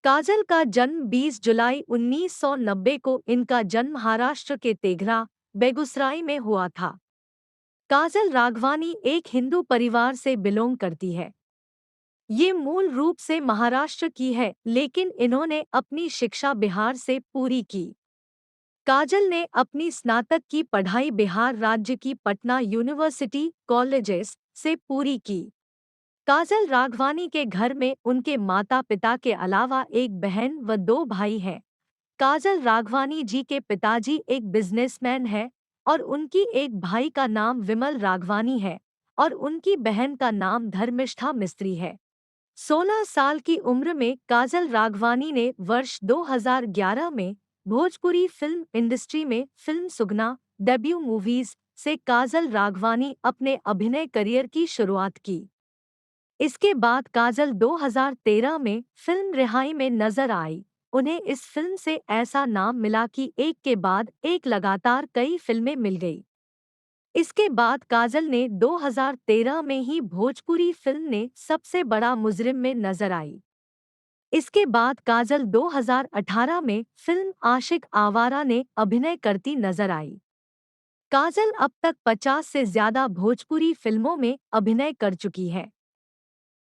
काजल का जन्म 20 जुलाई 1990 को इनका जन्म महाराष्ट्र के तेघरा, बेगूसराय में हुआ था। काजल राघवानी एक हिंदू परिवार से बिलोंग करती है। ये मूल रूप से महाराष्ट्र की है, लेकिन इन्होंने अपनी शिक्षा बिहार से पूरी की। काजल ने अपनी स्नातक की पढ़ाई बिहार राज्य की पटना यूनिवर्सिटी कॉलेजेस से पूरी की। काजल राघवानी के घर में उनके माता पिता के अलावा एक बहन व दो भाई हैं। काजल राघवानी जी के पिताजी एक बिजनेसमैन है और उनकी एक भाई का नाम विमल राघवानी है और उनकी बहन का नाम धर्मिष्ठा मिस्त्री है। 16 साल की उम्र में काजल राघवानी ने वर्ष 2011 में भोजपुरी फिल्म इंडस्ट्री में फिल्म सुगना डेब्यू मूवीज से काजल राघवानी अपने अभिनय करियर की शुरुआत की। इसके बाद काजल 2013 में फिल्म रिहाई में नजर आई। उन्हें इस फिल्म से ऐसा नाम मिला कि एक के बाद एक लगातार कई फिल्में मिल गई। इसके बाद काजल ने 2013 में ही भोजपुरी फिल्म ने सबसे बड़ा मुजरिम में नजर आई। इसके बाद काजल 2018 में फिल्म आशिक आवारा ने अभिनय करती नजर आई। काजल अब तक 50 से ज्यादा भोजपुरी फिल्मों में अभिनय कर चुकी है।